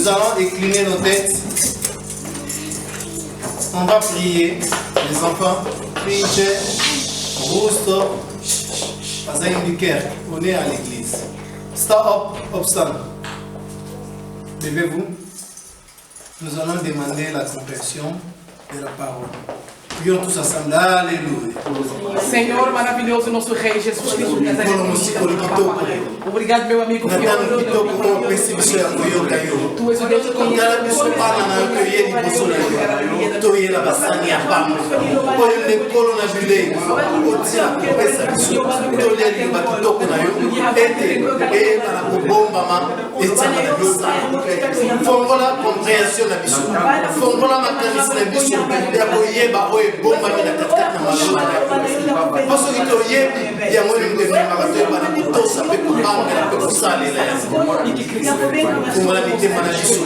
Nous allons incliner nos têtes. On va prier. Les enfants, priez, Rusto, on est à l'église. Stop, stand. Levez-vous. Nous allons demander la compréhension de la parole. Prions tous ensemble. Alléluia. Senhor maravilhoso, nosso Rei Jesus Cristo. Obrigado, meu amigo. Tu és o Deus que bomba mina katikati na malona parce que to yebi ya mwene mtemi makato ya bana kutosa pe kubanga na pe kusalela ya fungola mitema na biso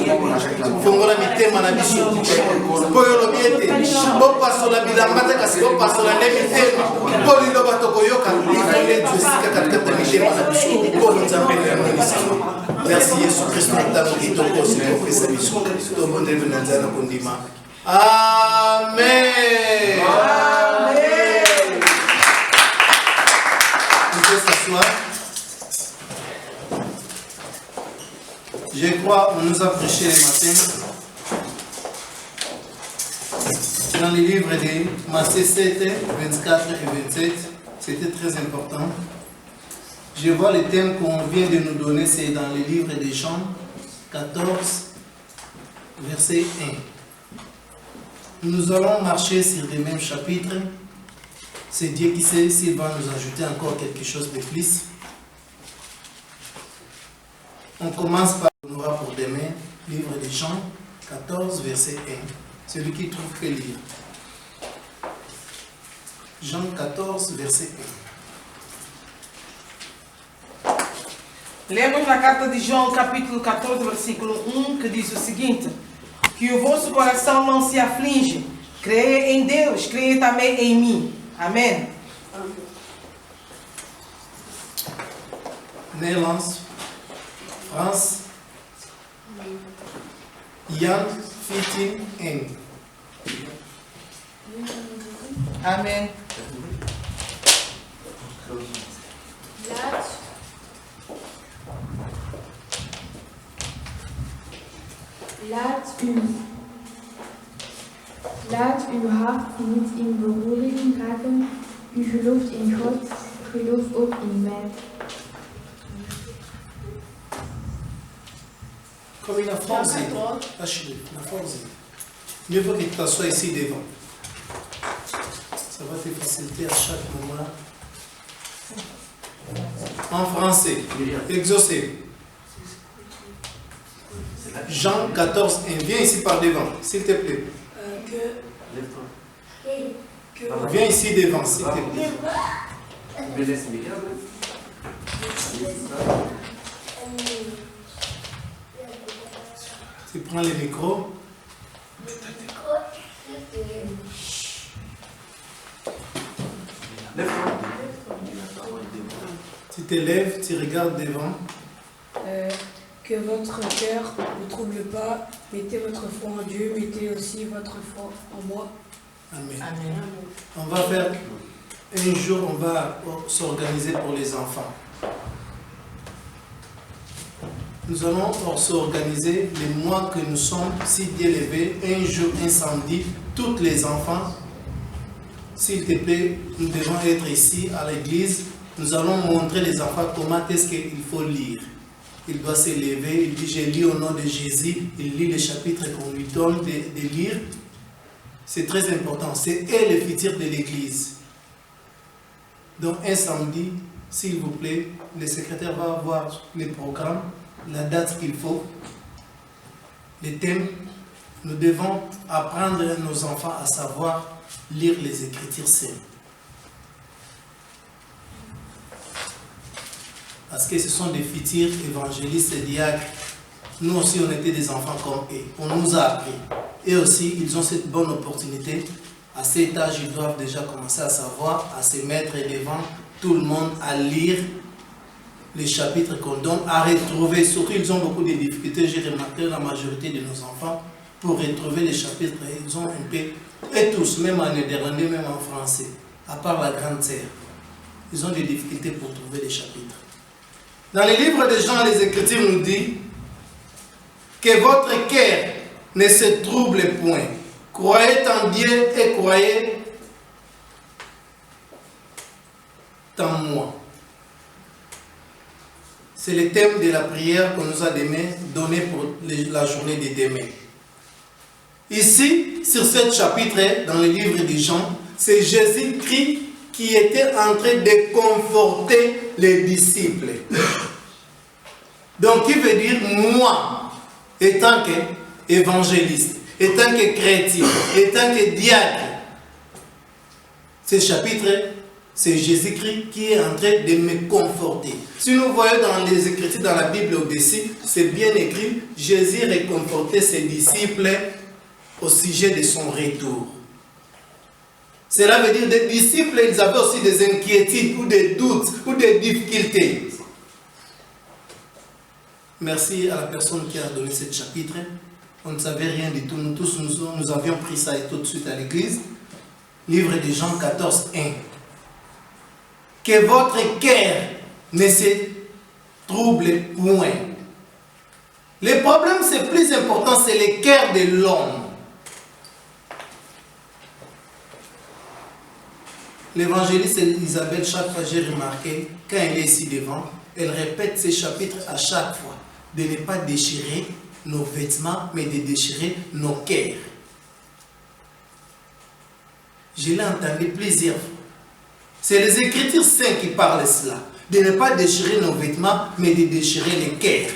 fungola mitema na biso poyo lobiete bo pasola bilamba te kasi bo pasola ne mitema poli lo batoko yoka ifele tusika katikati na mitema na biso bo nzambe ya mwene sana. Merci Yesu Kristo natano kitoko sito pesa biso to bonde venanza na kundima. Amen. Amen. Vous pouvez s'asseoir. Je crois qu'on nous a prêché le matin dans les livres de Matthieu 7, 24 et 27. C'était très important. Je vois le thème qu'on vient de nous donner, c'est dans les livres de Jean 14, verset 1. Nous allons marcher sur les mêmes chapitres. C'est Dieu qui sait s'il va nous ajouter encore quelque chose de plus. On commence par on aura pour demain, livre de Jean 14, verset 1. Celui qui trouve que lire. Jean 14, verset 1. Lemos na carta de João, capítulo 14, versículo 1, que diz o seguinte: que o vosso coração não se aflige. Creia em Deus, creia também em mim. Amém. Nederlands, Frans, Jan 14, 1. Amém. Laat uw hart niet in beroering raken. U gelooft in God, geloof ook in mij. Comme il a forcé, lâchez-le, il a forcé. Mieux vaut que tu t'assoies ici devant. Ça va te faciliter à chaque moment. En français, exaucé. Jean 14, 1. Viens ici par devant, s'il te plaît. Viens ici devant, s'il te plaît. Tu prends le micro. Tu te lèves, tu regardes devant. Que votre cœur ne trouble pas. Mettez votre foi en Dieu, mettez aussi votre foi en moi. Amen. Amém. On va faire un jour, on va s'organiser pour les enfants. Nous allons s'organiser les mois que nous sommes, si Dieu le veut, un jour, un samedi, tous les enfants. S'il te plaît, nous devons être ici à l'église. Nous allons montrer les enfants comment est-ce qu'il faut lire. Il doit se lever, il dit je lis au nom de Jésus, il lit les chapitres qu'on lui donne de lire. C'est très important, c'est elle le futur de l'église. Donc un samedi, s'il vous plaît, le secrétaire va avoir les programmes, la date qu'il faut, les thèmes. Nous devons apprendre à nos enfants à savoir lire les Écritures saintes. Parce que ce sont des futurs évangélistes et diacres. Nous aussi, on était des enfants comme eux. On nous a appris. Et aussi, ils ont cette bonne opportunité. À cet âge, ils doivent déjà commencer à savoir, à se mettre devant tout le monde, à lire les chapitres qu'on donne, à retrouver. Surtout, ils ont beaucoup de difficultés. J'ai remarqué la majorité de nos enfants, pour retrouver les chapitres, ils ont un peu, et tous, même en néerlandais, même en français, à part la grande sœur, ils ont des difficultés pour trouver les chapitres. Dans les livres de Jean, les Écritures nous disent que votre cœur ne se trouble point. Croyez en Dieu et croyez en moi. C'est le thème de la prière qu'on nous a donné pour la journée de demain. Ici, sur ce chapitre, dans le livre de Jean, c'est Jésus-Christ qui était en train de conforter les disciples. Donc, il veut dire, moi, étant qu'évangéliste, étant que chrétien, étant que diacre, ce chapitre, c'est Jésus-Christ qui est en train de me conforter. Si nous voyons dans les Écritures, dans la Bible au-dessus, c'est bien écrit, Jésus réconfortait ses disciples au sujet de son retour. Cela veut dire que les disciples, ils avaient aussi des inquiétudes ou des doutes ou des difficultés. Merci à la personne qui a donné ce chapitre. On ne savait rien du tout. Nous tous, nous avions pris ça et tout de suite à l'église. Livre de Jean 14, 1. Que votre cœur ne se trouble point. Le problème, c'est plus important, c'est le cœur de l'homme. L'évangéliste Isabelle, chaque fois j'ai remarqué, quand elle est ici devant, elle répète ces chapitres à chaque fois, de ne pas déchirer nos vêtements, mais de déchirer nos cœurs. Je l'ai entendu plusieurs fois. C'est les Écritures saintes qui parlent de cela, de ne pas déchirer nos vêtements, mais de déchirer les cœurs.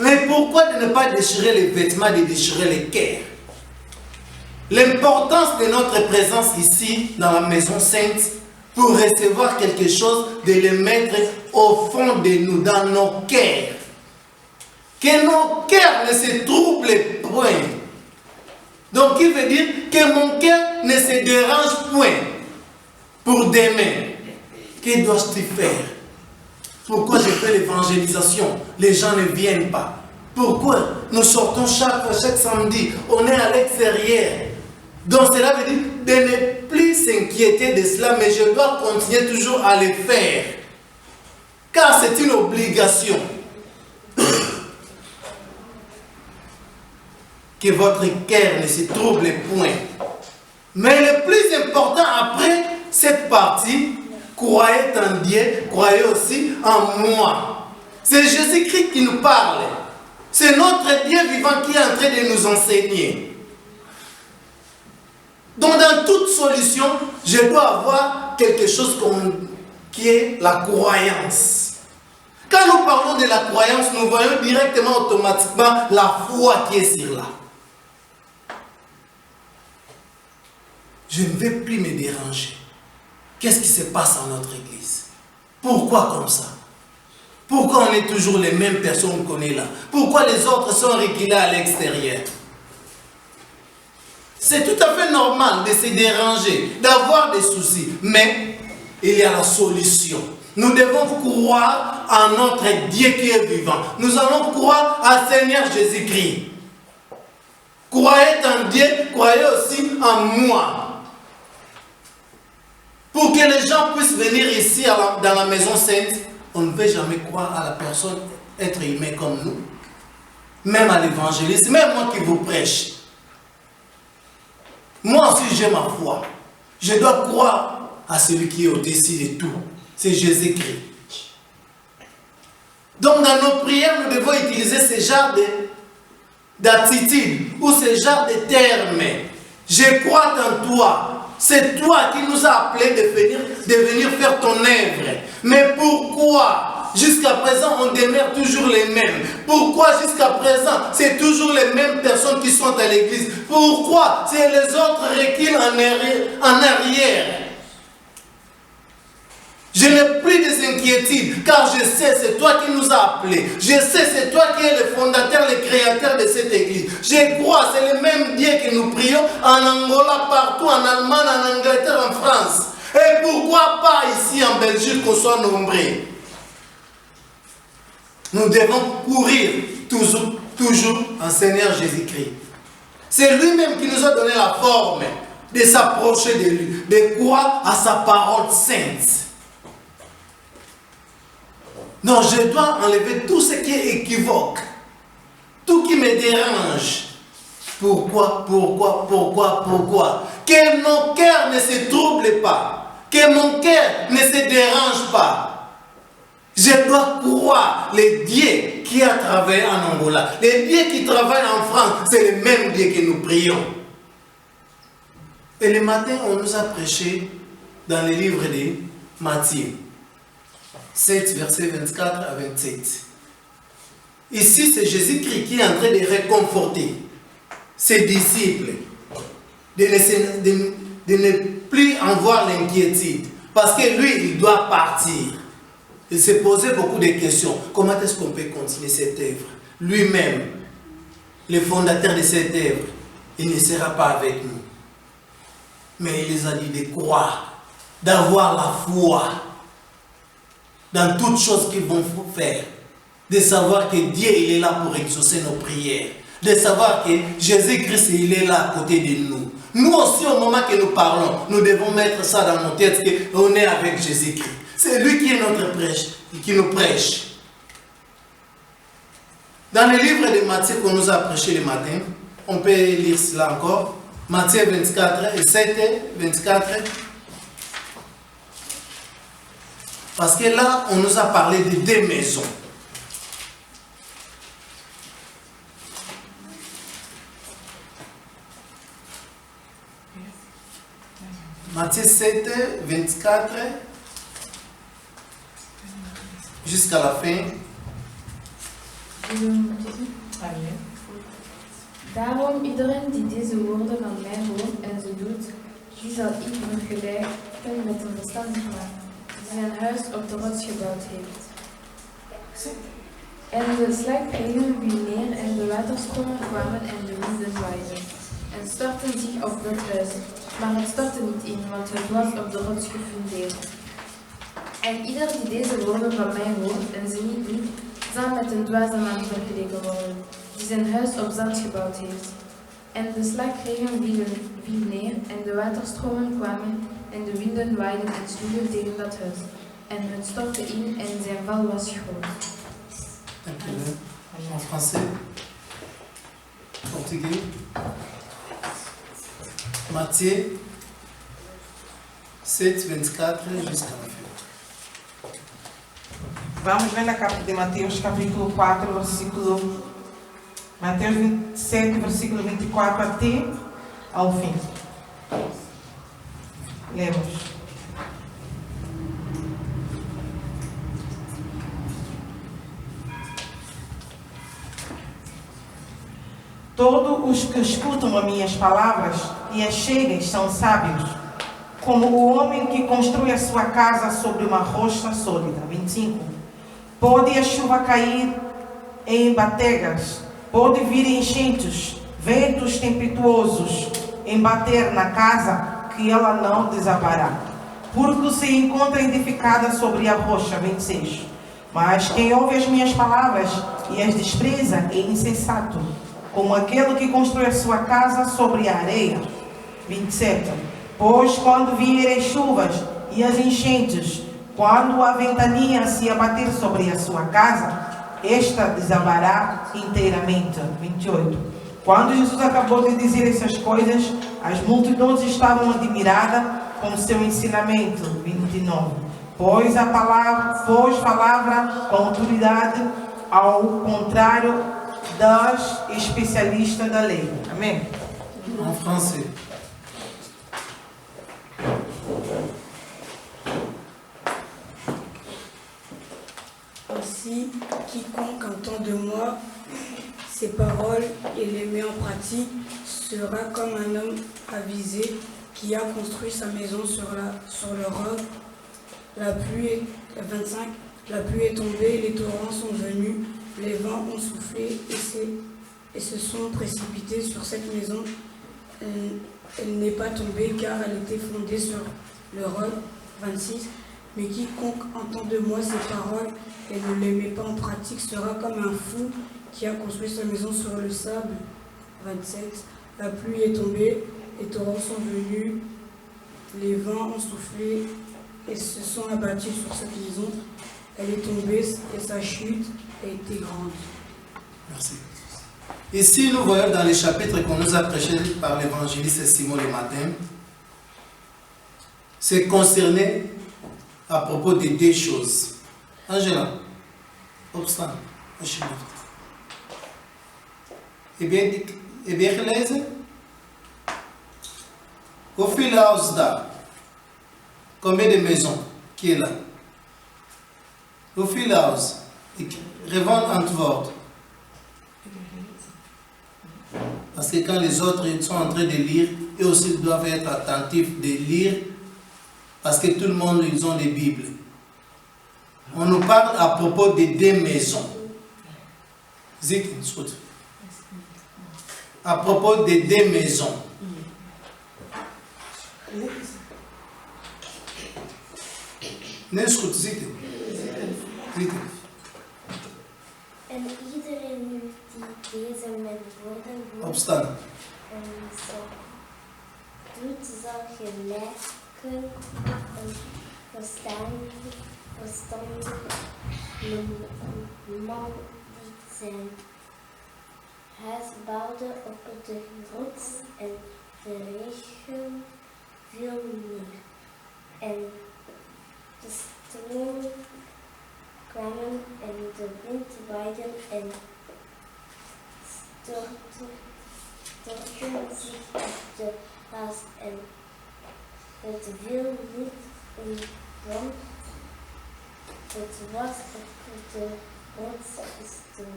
Mais pourquoi de ne pas déchirer les vêtements, de déchirer les cœurs? L'importance de notre présence ici, dans la maison sainte, pour recevoir quelque chose, de le mettre au fond de nous, dans nos cœurs. Que nos cœurs ne se troublent point. Donc, il veut dire que mon cœur ne se dérange point. Pour demain, que dois-je faire? Pourquoi je fais l'évangélisation? Les gens ne viennent pas. Pourquoi nous sortons chaque samedi? On est à l'extérieur. Donc cela veut dire de ne plus s'inquiéter de cela, mais je dois continuer toujours à le faire. Car c'est une obligation. Que votre cœur ne se trouble point. Mais le plus important après cette partie, croyez en Dieu, croyez aussi en moi. C'est Jésus-Christ qui nous parle. C'est notre Dieu vivant qui est en train de nous enseigner. Donc dans toute solution, je dois avoir quelque chose qui est la croyance. Quand nous parlons de la croyance, nous voyons directement, automatiquement, la foi qui est sur là. Je ne vais plus me déranger. Qu'est-ce qui se passe dans notre église? Pourquoi comme ça? Pourquoi on est toujours les mêmes personnes qu'on est là? Pourquoi les autres sont reculés à l'extérieur? C'est tout à fait normal de se déranger, d'avoir des soucis. Mais il y a la solution. Nous devons croire en notre Dieu qui est vivant. Nous allons croire à Seigneur Jésus-Christ. Croyez en Dieu, croyez aussi en moi. Pour que les gens puissent venir ici dans la maison sainte, on ne peut jamais croire à la personne être humain comme nous. Même à l'évangéliste, même moi qui vous prêche. Moi aussi j'ai ma foi. Je dois croire à celui qui est au-dessus de tout. C'est Jésus-Christ. Donc dans nos prières, nous devons utiliser ce genre d'attitude ou ce genre de termes. Je crois en toi. C'est toi qui nous as appelés de venir faire ton œuvre. Mais pourquoi jusqu'à présent on demeure toujours les mêmes? Pourquoi jusqu'à présent c'est toujours les mêmes personnes qui sont à l'église? Pourquoi c'est les autres reculent en arrière? Je n'ai plus des inquiétudes, car je sais, c'est toi qui nous as appelés. Je sais, c'est toi qui es le fondateur, le créateur de cette église. Je crois, c'est le même Dieu que nous prions en Angola, partout, en Allemagne, en Angleterre, en France. Et pourquoi pas ici en Belgique qu'on soit nombreux? Nous devons courir toujours en Seigneur Jésus-Christ. C'est lui-même qui nous a donné la forme de s'approcher de lui, de croire à sa parole sainte. Donc je dois enlever tout ce qui est équivoque, tout qui me dérange. Pourquoi? Que mon cœur ne se trouble pas, que mon cœur ne se dérange pas. Je dois croire le Dieu qui a travaillé en Angola, le Dieu qui travaille en France, c'est le même Dieu que nous prions. Et le matin, on nous a prêché dans le livre de Matthieu 7, versets 24 à 27. Ici, c'est Jésus-Christ qui est en train de réconforter ses disciples, de ne plus avoir l'inquiétude, parce que lui, il doit partir. Il s'est posé beaucoup de questions. Comment est-ce qu'on peut continuer cette œuvre? Lui-même, le fondateur de cette œuvre, il ne sera pas avec nous. Mais il les a dit de croire, d'avoir la foi dans toutes choses qu'ils vont faire, de savoir que Dieu il est là pour exaucer nos prières, de savoir que Jésus-Christ il est là à côté de nous. Nous aussi, au moment que nous parlons, nous devons mettre ça dans nos têtes qu'on est avec Jésus-Christ. C'est lui qui est notre prêche, qui nous prêche. Dans le livre de Matthieu qu'on nous a prêché le matin, on peut lire cela encore. Matthieu 24 et 7, 24. Parce que là, on nous a parlé de deux maisons. Matthieu 7, 24. Jusqu'à la fin. Daarom iedereen die deze woorden van mij hoort en ze doet, die zal ik vergelijken met een verstandig man, die zijn huis op de rots gebouwd heeft. En de slagregen viel neer en de waterstromen kwamen en de winden waaiden en stortten zich op dat huis, maar het stortte niet in, want het was op de rots gefundeerd. En ieder die deze woorden van mij hoort en ze niet doet, zal met een dwaze man vergeleken worden, die zijn huis op zand gebouwd heeft. En de slagregen viel neer en de waterstromen kwamen en de winden waaiden en sloegen tegen dat huis. En het stortte in en zijn val was groot. Dankjewel. En français, portugais. Matthieu 7, 24 jusqu'à la fin. Vamos ver na carta de Mateus, capítulo 4, versículo... Mateus 27, versículo 24 até ao fim. Lemos. Todos os que escutam as minhas palavras e as seguem são sábios, como o homem que construi a sua casa sobre uma rocha sólida. 25. Pode a chuva cair em bategas, pode vir enchentes, ventos tempestuosos, embater na casa, que ela não desabará, porque se encontra edificada sobre a rocha. 26. Mas quem ouve as minhas palavras e as despreza é insensato, como aquele que constrói a sua casa sobre a areia. 27. Pois quando vierem chuvas e as enchentes, quando a ventania se abater sobre a sua casa, esta desabará inteiramente. 28. Quando Jesus acabou de dizer essas coisas, as multidões estavam admiradas com o seu ensinamento. 29. Pois falava com autoridade, ao contrário das especialistas da lei. Amém? En français. Ainsi, quiconque entend de moi ces paroles et les met en pratique sera comme un homme avisé qui a construit sa maison sur le roc. La pluie est 25. La pluie est tombée, les torrents sont venus, les vents ont soufflé et se sont précipités sur cette maison. Elle n'est pas tombée car elle était fondée sur le roc. 26. Mais quiconque entend de moi ces paroles et ne les met pas en pratique sera comme un fou qui a construit sa maison sur le sable. 27. La pluie est tombée, les torrents sont venus, les vents ont soufflé et se sont abattus sur cette maison. Elle est tombée et sa chute a été grande. Merci. Ici, nous voyons dans les chapitres qu'on nous a prêchés par l'évangéliste Simon le matin, c'est concerné à propos de deux choses. Angela, obstant, eh bien, gelezen? Hoeveel huis daar? Combien de maisons qui est là? Hoeveel huis? Ik revends antwoord. Parce que quand les autres ils sont en train de lire, eux aussi doivent être attentifs de lire, parce que tout le monde, ils ont des Bibles. On nous parle à propos de deux maisons. À propos de deux maisons. En iedereen nu die deze met woorden hoort Opstaan. en ze doet, zal gelijken een verstandig man die zijn huis bouwde op de rots en de regen viel neer. En de stroom kwamen en de wind waaide en stortten zich op de huis en het viel niet in brand. Het was op de rots gestoten.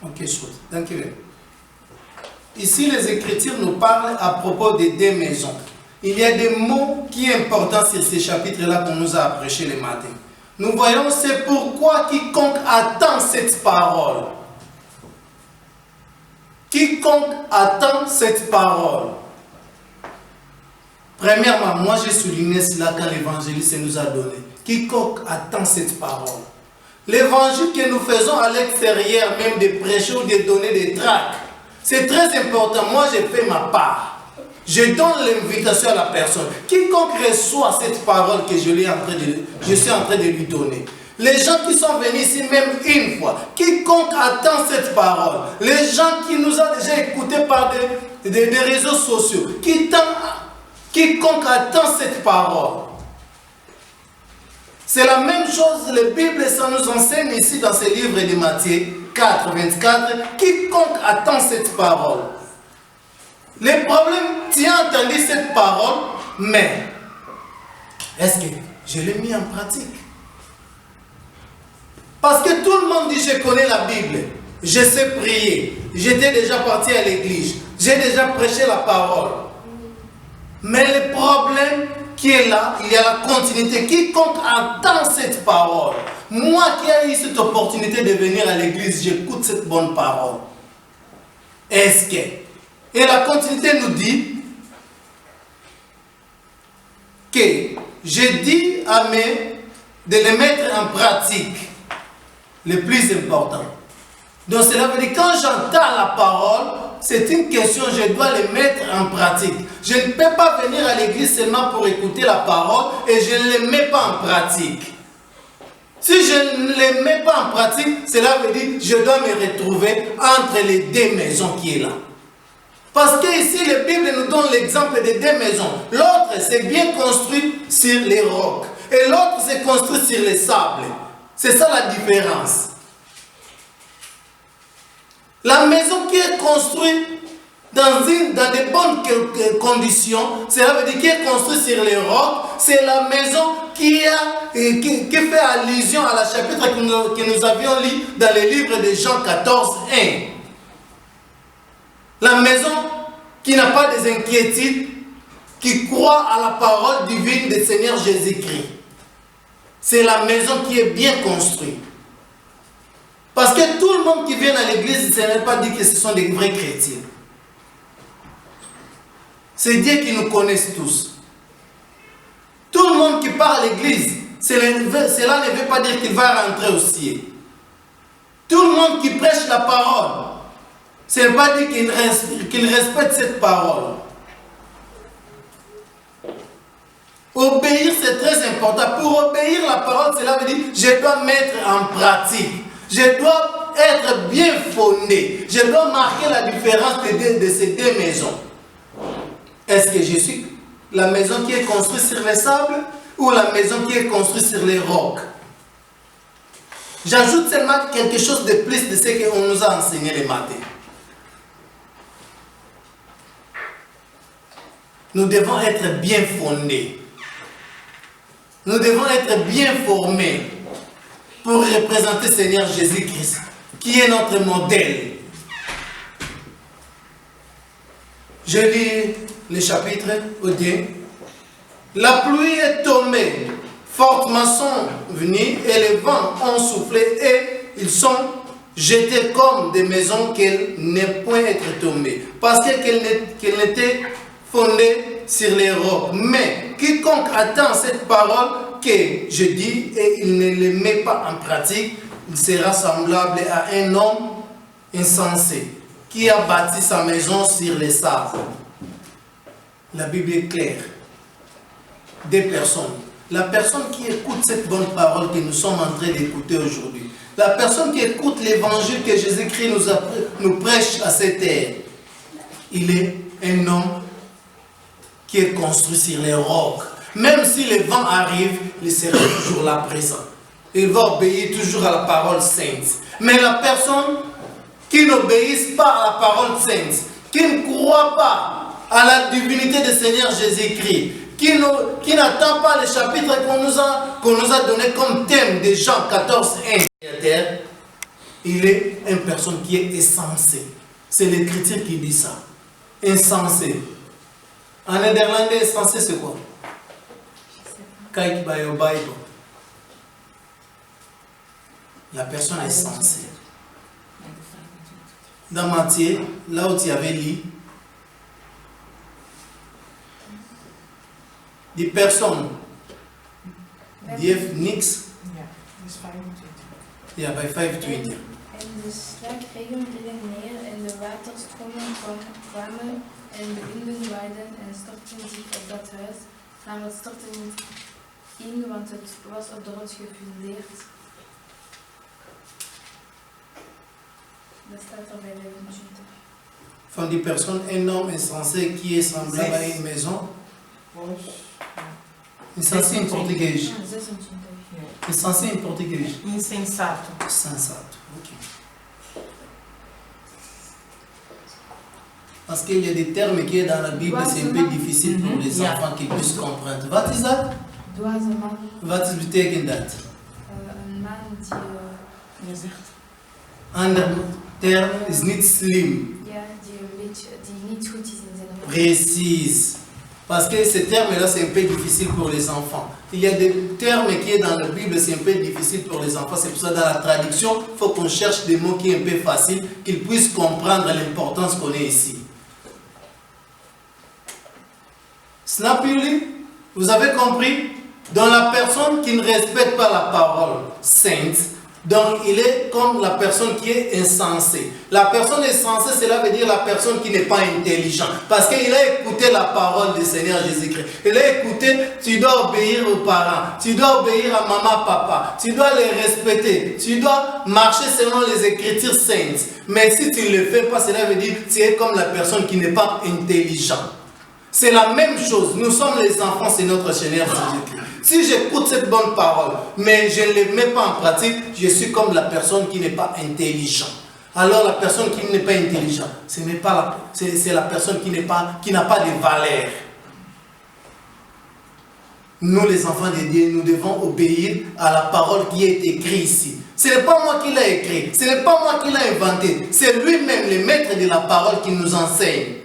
Ok, chouette. Dankjewel. Ici, les Écritures nous parlent à propos des deux maisons. Il y a des mots qui sont importants sur ces chapitres-là qu'on nous a prêchés le matin. Nous voyons, c'est pourquoi quiconque attend cette parole. Quiconque attend cette parole. Premièrement, moi j'ai souligné cela quand l'évangéliste nous a donné. Quiconque attend cette parole. L'évangile que nous faisons à l'extérieur, même de prêcher ou de donner des tracts, c'est très important. Moi, j'ai fait ma part. Je donne l'invitation à la personne. Quiconque reçoit cette parole que je suis en train de lui donner. Les gens qui sont venus ici même une fois, quiconque attend cette parole, les gens qui nous ont déjà écoutés par des réseaux sociaux, quiconque attend cette parole. C'est la même chose, la Bible, ça nous enseigne ici dans ce livre de Matthieu 4, 24, quiconque attend cette parole. Le problème, tu as entendu cette parole, mais est-ce que je l'ai mis en pratique? Parce que tout le monde dit, je connais la Bible, je sais prier, j'étais déjà parti à l'église, j'ai déjà prêché la parole. Mais le problème qui est là, il y a la continuité. Quiconque attend cette parole, moi qui ai eu cette opportunité de venir à l'église, j'écoute cette bonne parole. Est-ce que? Et la continuité nous dit que je dis à de les mettre en pratique, le plus important. Donc cela veut dire quand j'entends la parole, c'est une question, je dois les mettre en pratique. Je ne peux pas venir à l'église seulement pour écouter la parole et je ne les mets pas en pratique. Si je ne les mets pas en pratique, cela veut dire que je dois me retrouver entre les deux maisons qui est là. Parce que ici, la Bible nous donne l'exemple de deux maisons. L'autre, c'est bien construit sur les rocs. Et l'autre, c'est construit sur les sables. C'est ça la différence. La maison qui est construite dans de bonnes conditions, cela veut dire qu'elle est construite sur les rocs, c'est la maison qui fait allusion à la chapitre que nous avions lu dans le livre de Jean 14, 1. La maison qui n'a pas des inquiétudes, qui croit à la parole divine du Seigneur Jésus-Christ. C'est la maison qui est bien construite. Parce que tout le monde qui vient à l'église, ce n'est pas dit que ce sont des vrais chrétiens. C'est Dieu qui nous connaît tous. Tout le monde qui part à l'église, cela ne veut pas dire qu'il va rentrer au ciel. Tout le monde qui prêche la parole, ce n'est pas dire qu'il respecte cette parole. Obéir, c'est très important. Pour obéir la parole, cela veut dire je dois mettre en pratique. Je dois être bien fondé. Je dois marquer la différence de ces deux maisons. Est-ce que je suis la maison qui est construite sur les sables ou la maison qui est construite sur les rocs? J'ajoute seulement quelque chose de plus de ce qu'on nous a enseigné les matins. Nous devons être bien fondés. Nous devons être bien formés pour représenter le Seigneur Jésus-Christ, qui est notre modèle. Je lis le chapitre au Dieu. La pluie est tombée, fortement sont venus et les vents ont soufflé et ils sont jetés comme des maisons qu'elles n'aient point être tombées, parce qu'elles n'étaient fondées sur les rocs. Mais quiconque attend cette parole que je dis et il ne les met pas en pratique, il sera semblable à un homme insensé qui a bâti sa maison sur les sables. La Bible est claire. Des personnes. La personne qui écoute cette bonne parole que nous sommes en train d'écouter aujourd'hui. La personne qui écoute l'évangile que Jésus-Christ nous prêche à cette terre. Il est un homme qui est construit sur les rocs. Même si les vents arrivent, il sera toujours là présent. Il va obéir toujours à la parole sainte. Mais la personne qui n'obéit pas à la parole sainte, qui ne croit pas à la divinité du Seigneur Jésus-Christ, qui n'attend pas le chapitre qu'on nous a donné comme thème de Jean 14, 1. Il est une personne qui est insensée. C'est l'Écriture qui dit ça. Insensé. En néerlandais, insensé, c'est quoi? Kijk bij je Bible. La personne est sensée. Dans Matthieu, là où tu avais lu, die personen die heeft niks. Ja, dus 25. Ja, bij 25. En de slag regende neer en de waterstromen kwamen en de winden waaiden en stortten zich op dat huis, maar het stortte niet in, want het was op de rots gefundeerd. Dat staat er bij 25. Van die persoon, un homme insensé qui est semblable à une maison. Insensé em português. 26. Insensé em português. Insensato. Sensato, ok. Parce qu'il y a des termes qui est dans la Bible, c'est un peu difficile pour les enfants qui puissent comprendre. Wat is dat? Dwaze man. Wat betekent dat? Een man die... Je zegt. Ander term is niet slim. Ja, die niet goed is in zijn hoofd. Précise. Parce que ce terme-là, c'est un peu difficile pour les enfants. Il y a des termes qui est dans la Bible, c'est un peu difficile pour les enfants. C'est pour ça, dans la traduction, il faut qu'on cherche des mots qui sont un peu faciles, qu'ils puissent comprendre l'importance qu'on est ici. Snapuli, vous avez compris? Dans la personne qui ne respecte pas la parole sainte, donc il est comme la personne qui est insensée. La personne insensée, cela veut dire la personne qui n'est pas intelligente. Parce qu'il a écouté la parole du Seigneur Jésus-Christ. Il a écouté, tu dois obéir aux parents, tu dois obéir à maman, papa, tu dois les respecter, tu dois marcher selon les Écritures saintes. Mais si tu ne le fais pas, cela veut dire que tu es comme la personne qui n'est pas intelligente. C'est la même chose. Nous sommes les enfants, c'est notre Seigneur Jésus-Christ. Si j'écoute cette bonne parole, mais je ne les mets pas en pratique, je suis comme la personne qui n'est pas intelligente. Alors la personne qui n'est pas intelligente, c'est la personne qui n'a pas de valeur. Nous, les enfants de Dieu, nous devons obéir à la parole qui est écrite ici. Ce n'est pas moi qui l'ai écrit, ce n'est pas moi qui l'ai inventé, c'est lui-même, le maître de la parole, qui nous enseigne.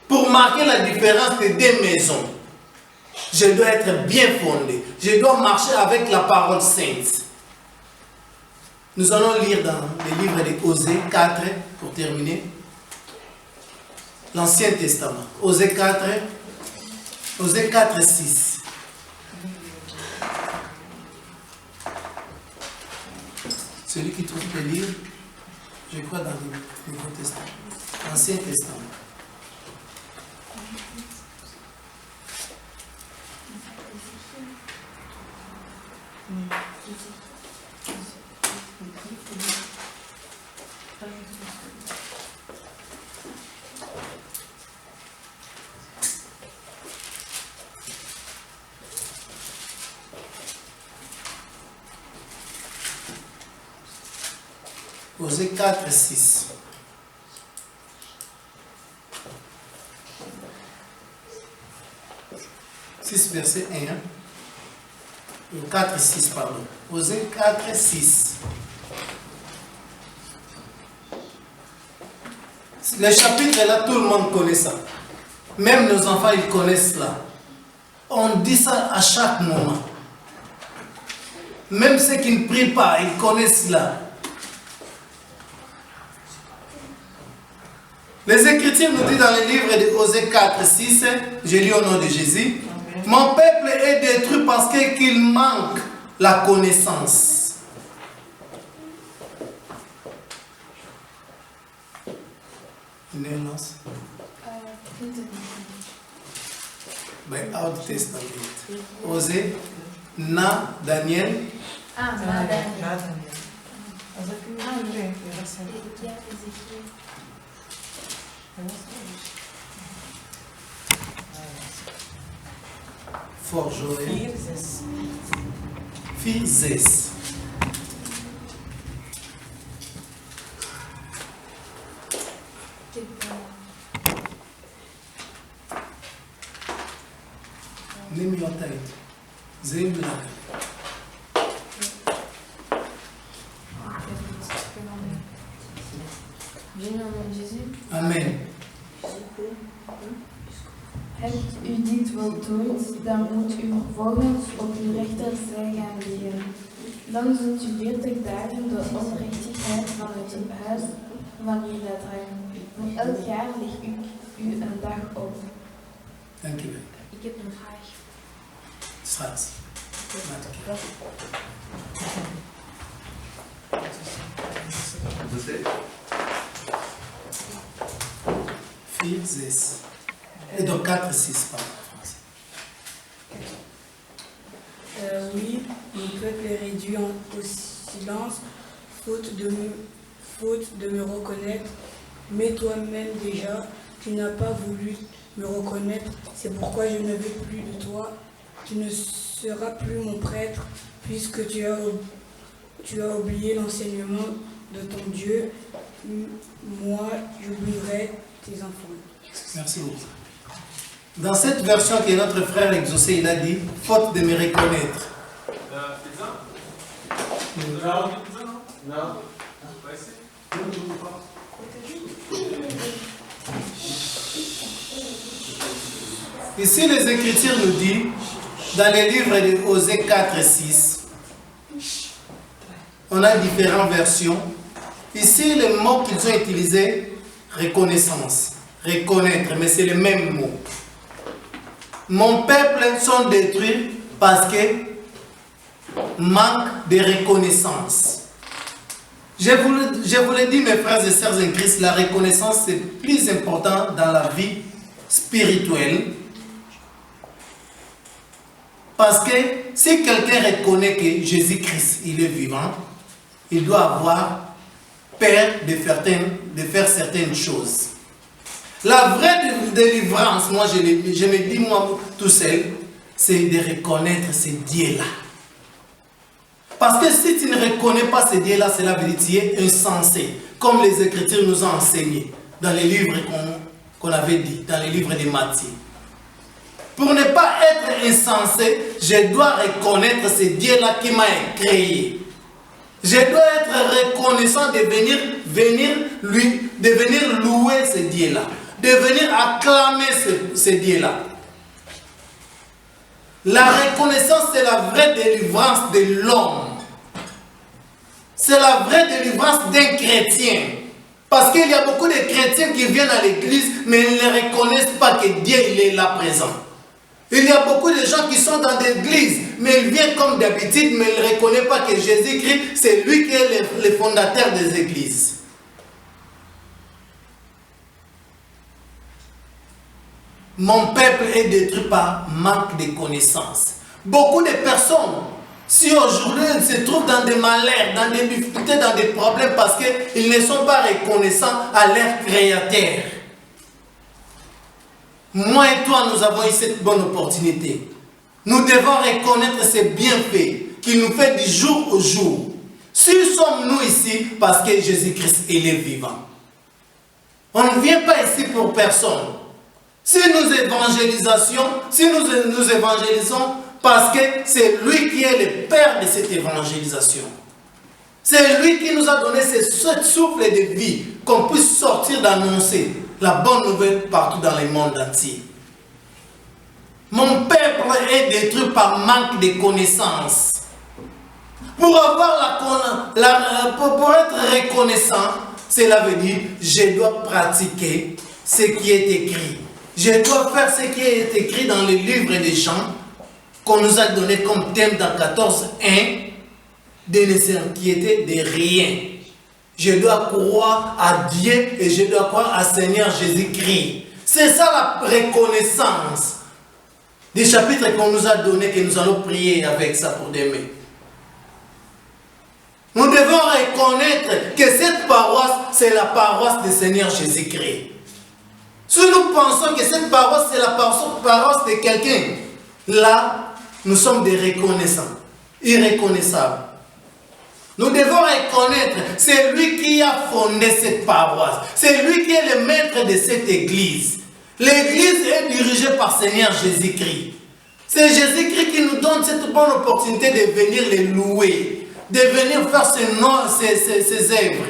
Pour marquer la différence des deux maisons, je dois être bien fondé. Je dois marcher avec la parole sainte. Nous allons lire dans le livre de Osée 4 pour terminer. l'Ancien Testament. Osée 4, 6. Celui qui trouve le livre, je crois dans le Nouveau Testament. L'Ancien Testament. Osée 4, 6. Verset 1. 4, 6, pardon. Osée 4, 6. Le chapitre est là, tout le monde connaît ça. Même nos enfants, ils connaissent cela. On dit ça à chaque moment. Même ceux qui ne prient pas, ils connaissent cela. Les Écritures nous disent dans le livre de Osée 4, 6, je lis au nom de Jésus, mon peuple est détruit parce qu'il manque la connaissance. Nederlands? Bij Oud Testament. Osée, na Daniel. Na Daniel. Fort Joël. 4, 6. Neem jouw tijd. Zeer belangrijk. Amen. Hebt u dit voltooid, dan moet u vervolgens op uw rechterzij gaan liggen. Dan zult u 40 dagen de onrechtigheid van het huis van Juda dragen. Maar elk jaar leg ik u een dag op. Dank u wel. Ik heb een vraag. Straks. Vier, 6. Et donc 4, 6, pardon. Oui, mon peuple est réduit au silence, faute de me reconnaître. Mais toi-même déjà, tu n'as pas voulu me reconnaître. C'est pourquoi je ne veux plus de toi. Tu ne seras plus mon prêtre, puisque tu as oublié l'enseignement de ton Dieu. Moi, j'oublierai tes enfants. Merci beaucoup. Dans cette version que notre frère exaucé, il a dit, faute de me reconnaître. Ici, les Écritures nous disent, dans les livres de Osée 4 et 6, on a différentes versions. Ici, le mot qu'ils ont utilisé, reconnaissance, reconnaître, mais c'est le même mot. Mon peuple sont détruits parce que manque de reconnaissance. Je vous le dis, mes frères et sœurs en Christ, la reconnaissance c'est plus important dans la vie spirituelle. Parce que si quelqu'un reconnaît que Jésus-Christ, il est vivant, il doit avoir peur de faire certaines choses. La vraie délivrance, moi je me dis moi tout seul, c'est de reconnaître ce Dieu-là. Parce que si tu ne reconnais pas ce Dieu-là, cela veut dire que tu es insensé, comme les Écritures nous ont enseigné dans les livres qu'on avait dit, dans les livres de Matthieu. Pour ne pas être insensé, je dois reconnaître ce Dieu-là qui m'a créé. Je dois être reconnaissant de venir louer ce Dieu-là, de venir acclamer ce Dieu-là. La reconnaissance, c'est la vraie délivrance de l'homme. C'est la vraie délivrance d'un chrétien. Parce qu'il y a beaucoup de chrétiens qui viennent à l'église, mais ils ne reconnaissent pas que Dieu il est là présent. Il y a beaucoup de gens qui sont dans l'église, mais ils viennent comme d'habitude, mais ils ne reconnaissent pas que Jésus-Christ, c'est lui qui est le fondateur des églises. Mon peuple est détruit par manque de connaissances. Beaucoup de personnes, si aujourd'hui ils se trouvent dans des malheurs, dans des difficultés, dans des problèmes, parce qu'ils ne sont pas reconnaissants à leur Créateur. Moi et toi, nous avons eu cette bonne opportunité. Nous devons reconnaître ces bienfaits qu'il nous fait du jour au jour. Si sommes-nous ici, parce que Jésus-Christ, il est vivant. On ne vient pas ici pour personne. Si nous évangélisons, parce que c'est lui qui est le père de cette évangélisation. C'est lui qui nous a donné ce souffle de vie, qu'on puisse sortir d'annoncer la bonne nouvelle partout dans le monde entier. Mon peuple est détruit par manque de connaissances. Pour pour être reconnaissant, cela veut dire je dois pratiquer ce qui est écrit. Je dois faire ce qui est écrit dans le livre des Jean, qu'on nous a donné comme thème dans 14:1, de ne s'inquiéter de rien. Je dois croire à Dieu et je dois croire à Seigneur Jésus-Christ. C'est ça la reconnaissance des chapitres qu'on nous a donné, que nous allons prier avec ça pour demain. Nous devons reconnaître que cette paroisse, c'est la paroisse du Seigneur Jésus-Christ. Si nous pensons que cette paroisse, c'est la paroisse de quelqu'un, là, nous sommes des reconnaissants, irreconnaissables. Nous devons reconnaître, c'est lui qui a fondé cette paroisse. C'est lui qui est le maître de cette église. L'église est dirigée par Seigneur Jésus-Christ. C'est Jésus-Christ qui nous donne cette bonne opportunité de venir les louer, de venir faire ses œuvres.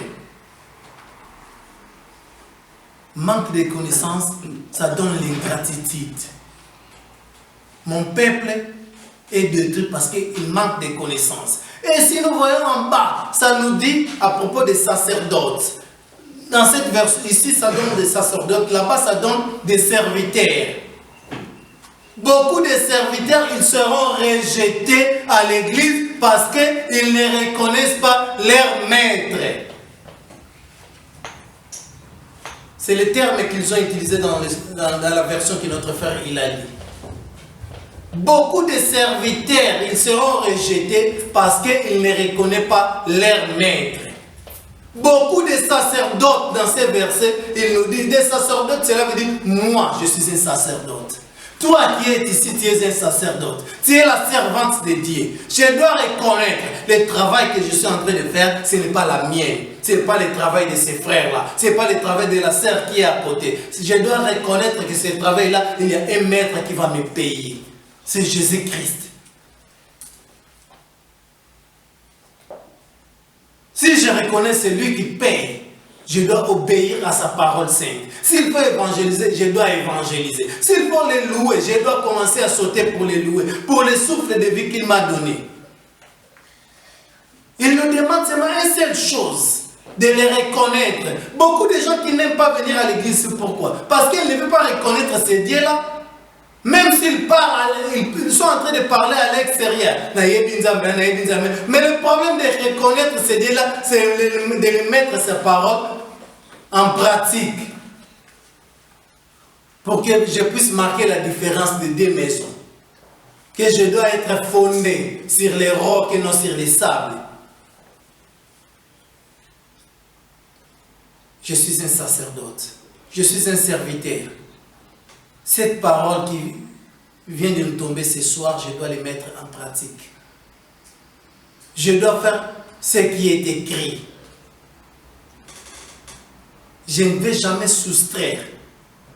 Manque de connaissances, ça donne l'ingratitude. Mon peuple est détruit parce qu'il manque de connaissances. Et si nous voyons en bas, ça nous dit à propos des sacerdotes. Dans cette version, ici, ça donne des sacerdotes. Là-bas, ça donne des serviteurs. Beaucoup de serviteurs, ils seront rejetés à l'église parce qu'ils ne reconnaissent pas leur maître. C'est le terme qu'ils ont utilisé dans la version que notre frère il a lu. Beaucoup de serviteurs, ils seront rejetés parce qu'ils ne reconnaissent pas leur maître. Beaucoup de sacerdotes dans ces versets, ils nous disent, des sacerdotes, cela veut dire, moi je suis un sacerdote. Toi qui es ici, tu es un sacerdote. Tu es la servante de Dieu. Je dois reconnaître le travail que je suis en train de faire, ce n'est pas la mienne. Ce n'est pas le travail de ces frères-là. Ce n'est pas le travail de la sœur qui est à côté. Je dois reconnaître que ce travail-là, il y a un maître qui va me payer. C'est Jésus-Christ. Si je reconnais celui qui paye, je dois obéir à sa parole sainte. S'il faut évangéliser, je dois évangéliser. S'il faut les louer, je dois commencer à sauter pour les louer, pour le souffle de vie qu'il m'a donné. Il nous demande seulement une seule chose, de les reconnaître. Beaucoup de gens qui n'aiment pas venir à l'église, c'est pourquoi? Parce qu'ils ne veulent pas reconnaître ces dieux-là. Même s'ils parlent, ils sont en train de parler à l'extérieur. Mais le problème de reconnaître ces dieux-là, c'est de les mettre ces paroles en pratique. Pour que je puisse marquer la différence des deux maisons. Que je dois être fondé sur les rocs et non sur les sables. Je suis un sacerdote. Je suis un serviteur. Cette parole qui vient de nous tomber ce soir, je dois les mettre en pratique. Je dois faire ce qui est écrit. Je ne vais jamais soustraire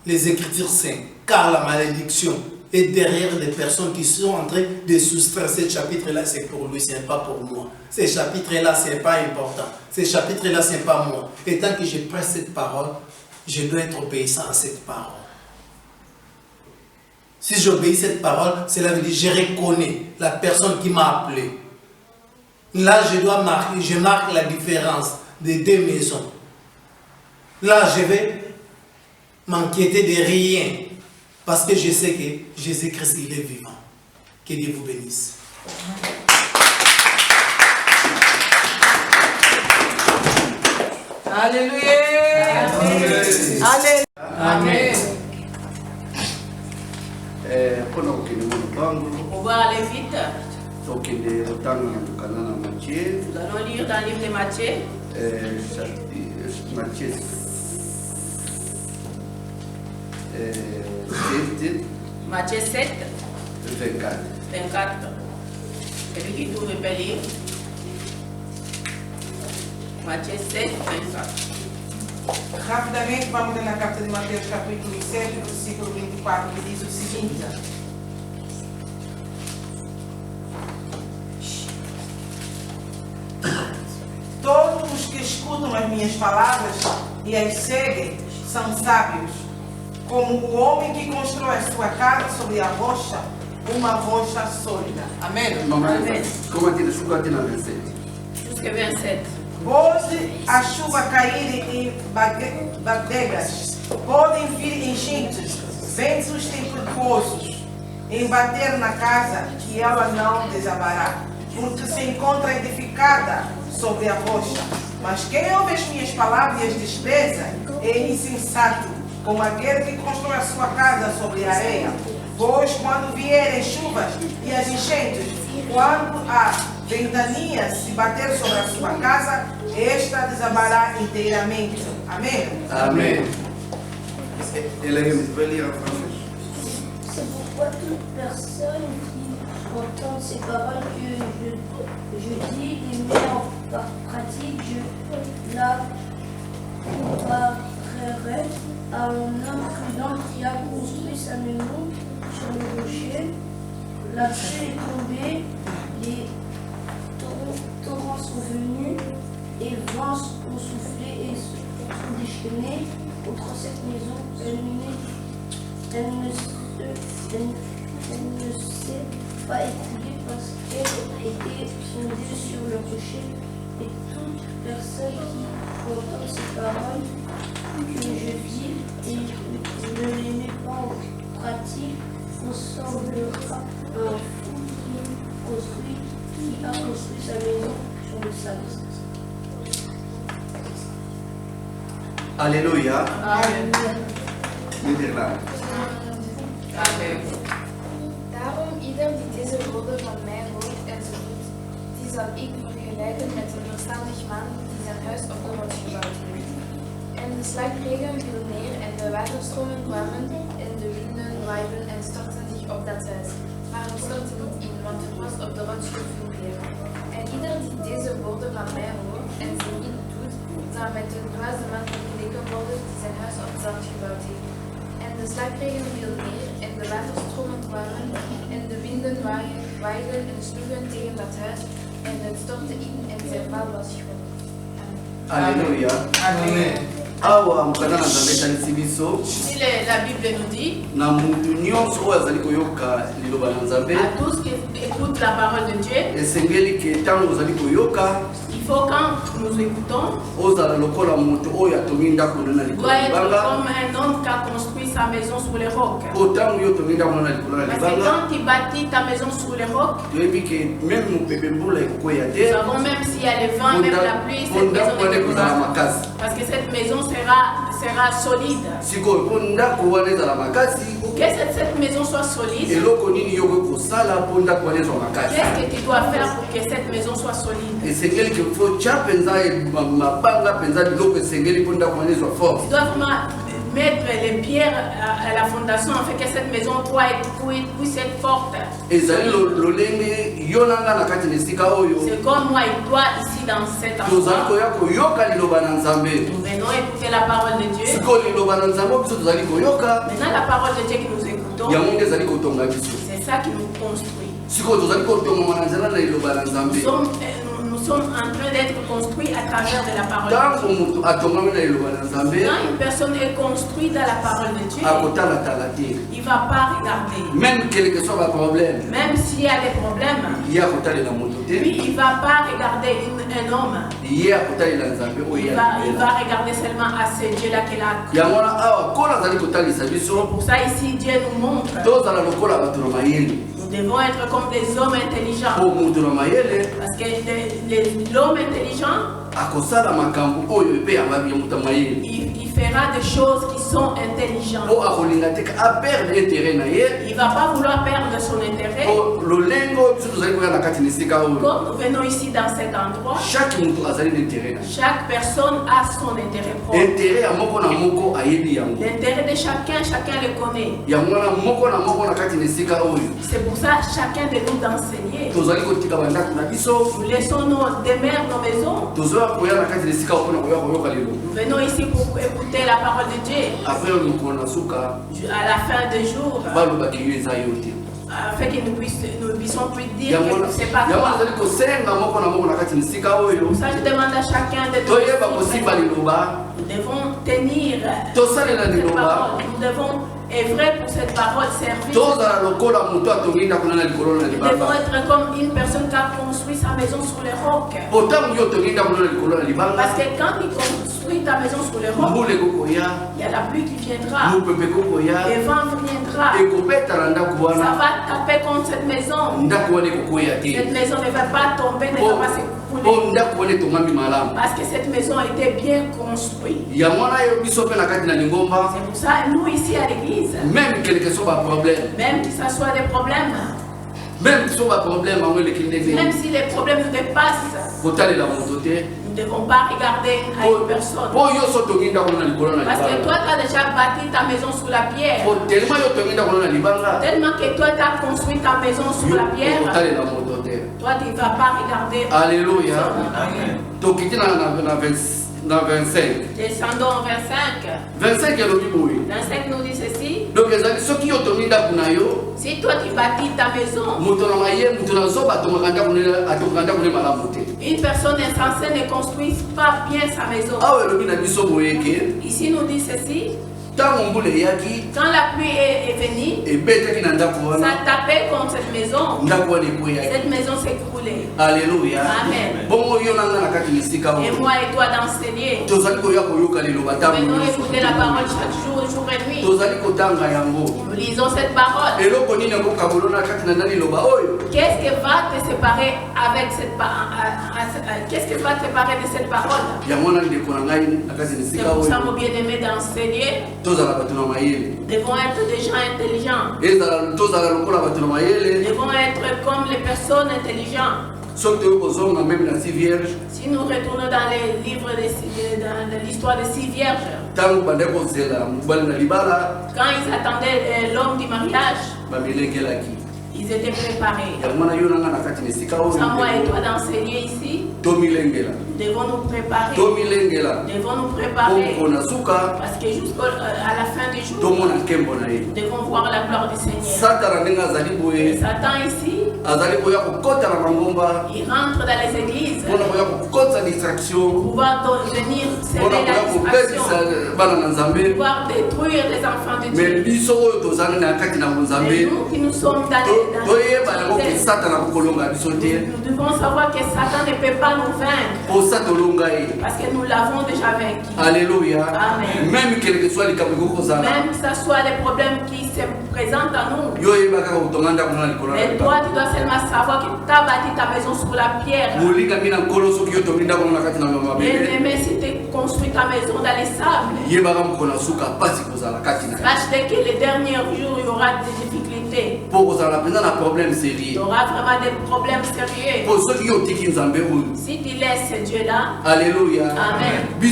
les Écritures saintes, car la malédiction est derrière les personnes qui sont en train de soustraire. Ce chapitre-là, c'est pour lui, ce n'est pas pour moi. Ce chapitre-là, ce n'est pas important. Ce chapitre-là, ce n'est pas moi. Et tant que je presse cette parole, je dois être obéissant à cette parole. Si j'obéis cette parole, cela veut dire que je reconnais la personne qui m'a appelé. Là, je marque la différence des deux maisons. là je vais m'inquiéter de rien. Parce que je sais que Jésus-Christ, il est vivant. Que Dieu vous bénisse. Alléluia. Amen. Amen. On va aller vite. Nous allons lire dans le livre de Matthieu. Matthieu 7, 24. Celui qui trouve peut lire. Matthieu 7, 24. Rapidamente, vamos ler na carta de Mateus, capítulo 7, versículo 24, que diz o seguinte. Todos os que escutam as minhas palavras e as seguem são sábios, como o homem que constrói a sua casa sobre a rocha, uma rocha sólida. Amém? Amém. Jusqu'à 27. Pode a chuva cair em badegas, podem vir enchentes, ventos tempestuosos, embater na casa e ela não desabará, porque se encontra edificada sobre a rocha. Mas quem ouve as minhas palavras e as despreza é insensato, como aquele que constrói a sua casa sobre a areia. Pois quando vierem chuvas e as enchentes, quando a ventania se bater sobre a sua casa, esta desabará inteiramente. Amém? Amém. Vous pouvez lire en français. C'est pourquoi toute personne qui entend ces paroles que je dis et met en pratique, je la comparerai à un homme prudent qui a construit sa maison sur le rocher. La pluie est tombée, les torrents sont venus, et vents ont soufflé et se sont déchaînés contre cette maison. Elle ne s'est pas écoulée parce qu'elle était fondée sur le rocher. Et toute personne qui entend ces paroles que je dis et ne les met pas en pratique ressemblera à un fou qui a construit sa maison sur le sable. Alléluia. Amen. Nederland. Amen. Daarom ieder die deze woorden van mij hoort en ze doet, die zal ik vergelijken met een verstandig man die zijn huis op de rots gebouwd heeft. En de slagregen viel neer en de waterstromen kwamen en de winden waaiden en stortten zich op dat huis. Maar het stortte niet in, want het was op de rots gefundeerd. En ieder die deze woorden van mij hoort en ze niet doet, zal met een dwaze man vergeleken worden die zijn huis op zand gebouwd heeft. En de slagregen viel neer en de waterstromen kwamen en de winden waaiden en sloegen tegen dat huis en het stortte in en zijn val was groot. Alléluia. Amen. Awa mukana na nzambe etalisi biso Si la Bible nous dit, na mutu nyonso oyo azali koyoka liloba na nzambe à tous qui écoutent la parole de Dieu, esengeli ke ntango ozali koyoka il faut quand nous écoutons, ozala lokola moto oyo atongi ndako na likolo doit ya être libanga comme un homme qui a construit sa maison sur les rocs. po ntango yo otongi ndako na likolo ya Parce que libanga quand tu bâtis ta maison sur les rocs, toyebi ke meme mopepe mbula ekokwea nous te savons même s'il y a le vent, même la pluie, po cette ndako maison wana est ekozala durable. makasi Parce que cette maison sera solide. sikoyo po ndako wana ezala makasi Pour que cette maison soit solide, eloko nini yo koki kosala po ndako wana ezwa makasi qu'est-ce que tu dois faire pour que cette maison soit solide? esengeli ke fo tya mpenza mabanga mpenza biloko esengeli mpo ndako wana ezwa force Tu dois vraiment mettre les pierres à la fondation afin que cette maison puisse être forte. ezali lolenge yo na nga na kati na esika oyo C'est comme moi et toi ici dans cet tozali endroit. koya koyoka liloba na nzambe Nous venons écouter la parole de Dieu. sikoyo liloba na nzambe biso tozali koyoka Maintenant, la parole de Dieu que nous écoutons, yango nde ezali kotonga biso c'est ça qui nous construit. sikoyo tozali kotongama na nzela na liloba na nzambe Nous sommes en train d'être construits à travers de la parole de Dieu. Quand une personne est construite dans la parole de Dieu, il ne va pas regarder. Même quel que soit le problème, Même s'il y a des problèmes, lui, il ne va pas regarder un homme. Il va regarder seulement à ce Dieu-là qu'il a. Pour ça, ici, Dieu nous montre. Nous devons être comme des hommes intelligents. Parce que l'homme intelligent, il fera des choses qui sont intelligentes. Il ne va pas vouloir perdre son intérêt. Comme nous venons ici dans cet endroit, chaque personne a son intérêt propre. L'intérêt de chacun le connaît. C'est pour ça chacun de nous d'enseigner. Nous laissons nos demeures, nos maisons. Nous venons ici pour écouter la parole de Dieu. À la fin des jours, afin que nous puissions plus dire que c'est pas toi. Pour ça, je demande à chacun de nous. Nous devons tenir cette parole. Nous devons œuvrer pour cette parole, servir. Nous devons être comme une personne qui a construit sa maison sur les rocs. Parce que quand il construit ta maison sur les rocs, il y a la pluie qui viendra, le vent viendra, ça va taper contre cette maison. Cette maison ne va pas tomber, ne va pas s'écrouler. Parce que cette maison était bien construite. C'est pour ça, nous ici à l'église, même quel que soit le problème, même que ce soit des problèmes, même si les problèmes nous dépassent, nous ne devons pas regarder à une personne. Parce que toi, tu as déjà bâti ta maison sur la pierre. Tellement que toi, tu as construit ta maison sur la pierre. Toi, tu ne vas pas regarder. Alléluia. Dans 25. Descendons au 25. 25 nous dit ceci. Si toi tu bâtis ta maison, une personne insensée ne construit pas bien sa maison. Ici nous dit ceci. Quand la pluie est venue, ça tapait contre cette maison. Cette maison s'est écroulée. Alléluia. Amen. Et moi et toi d'enseigner. Nous venons écouter la parole chaque jour et nuit. Nous lisons cette parole. Qu'est-ce qui va te séparer avec cette parole? Qu'est-ce qui va te séparer de cette parole? C'est pour ça, mon bien-aimé, d'enseigner. Nous devons être des gens intelligents. Nous devons être comme les personnes intelligentes. Si nous retournons dans les livres dans l'histoire des 6 vierges, quand ils attendaient l'homme du mariage, ils étaient préparés. Moi et toi d'enseigner ici, nous devons nous préparer. Nous devons nous préparer. Parce que jusqu'à la fin du jour, nous devons voir la gloire du Seigneur. Et Satan ici, il rentre dans les églises pour pouvoir venir semer la distraction, pouvoir détruire les enfants de Dieu. Mais nous qui nous sommes dans les nous devons savoir que Satan ne peut pas nous vaincre. Parce que nous l'avons déjà vaincu. Alléluia. Amen. Même quel que soit les Même que ce soit les problèmes qui se présentent à nous. Mais toi, tu dois seulement savoir que tu as bâti ta maison sur la pierre. Mais si tu construis ta maison dans les sables, sache que les derniers jours, il y aura des difficultés. Il y aura vraiment des problèmes sérieux. Si tu laisses Dieu-là, Alléluia. Amen. Nous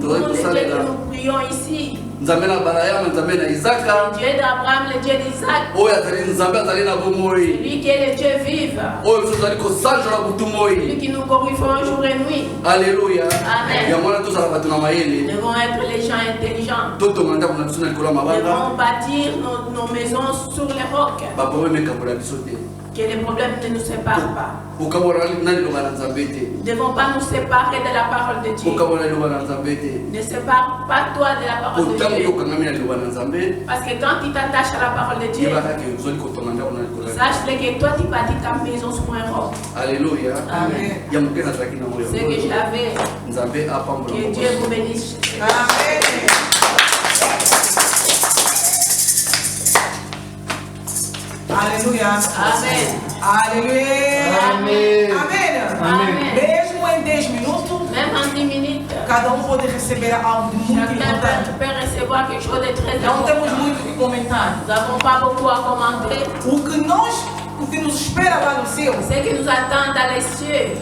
Nous, le Dieu que nous prions ici, Dieu d'Abraham, le Dieu d'Isaac, lui qui est le Dieu vivant, lui qui nous glorifie jour et nuit. Alléluia. Amen. Nous devons être les gens intelligents. Nous devons bâtir nos maisons sur les rocs. Que les problèmes ne nous séparent pas. Nous ne devons pas nous séparer de la parole de Dieu. Ne sépare pas toi de la parole de Dieu. Parce que quand tu t'attaches à la parole de Dieu, sache que toi tu bâtis ta maison sur un roc. Alléluia. Amen. C'est que j'avais. Que Dieu vous bénisse. Amen. Aleluia. Amen. Aleluia. Amen. Amen. Amen. Mesmo em 10 minutos, Même en 10 minutes, cada pode receber algo de muito chacun importante. peut recevoir quelque chose de très Não temos important. muito o que comentar. Nous n'avons pas beaucoup à commenter. O que nos espera lá no céu, Ce qui nous attend dans les cieux,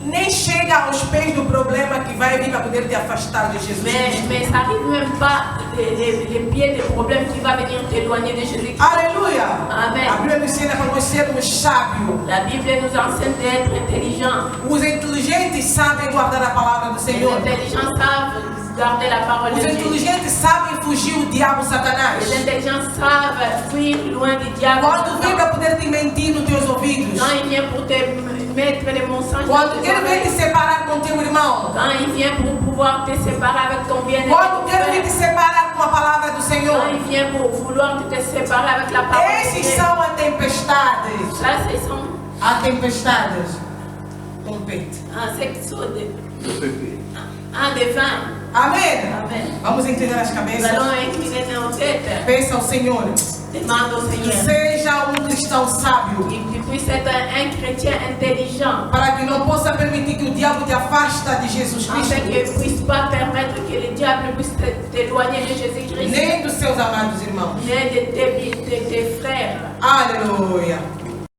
nem chega aos pés do problema que vai vir para poder te afastar de Jesus. mais ça n'arrive même pas les pieds des problèmes qui va venir t'éloigner de Jésus. Aleluia. Amen. A Bíblia nos ensina para nós sermos sábios. La Bible nous enseigne d'être intelligents. Os inteligentes sabem guardar a palavra do Les Senhor. intelligents savent garder la parole Os de Dieu. inteligentes sabem fugir o diabo Satanás. Les intelligents savent fuir loin du diable. Quando vem para poder te mentir nos teus ouvidos. Quand il vient pour te mettre les mensonges, dans Quando tes ele vem te oreilles. separar com teu irmão. Quand il vient pour pouvoir te séparer avec ton bien-être, Quando ele vem te separar com a palavra do quand Senhor. il vient pour vouloir te séparer avec la parole de Esses Dieu, são as tempestades. ça c'est son Há tempestades. Trompete. section de vin. Amém. Amen. Vamos inclinar as Nous cabeças. allons incliner nos têtes. Peça ao Senhor. Demande au Que Seigneur seja cristão sábio. qu'il puisse être un chrétien intelligent, Para que não possa permitir que o diabo te afasta de Jesus afin Cristo. qu'il ne puisse pas permettre que le diable puisse t'éloigner de Jésus-Christ, Nem dos seus amados irmãos. ni de tes frères. Aleluia.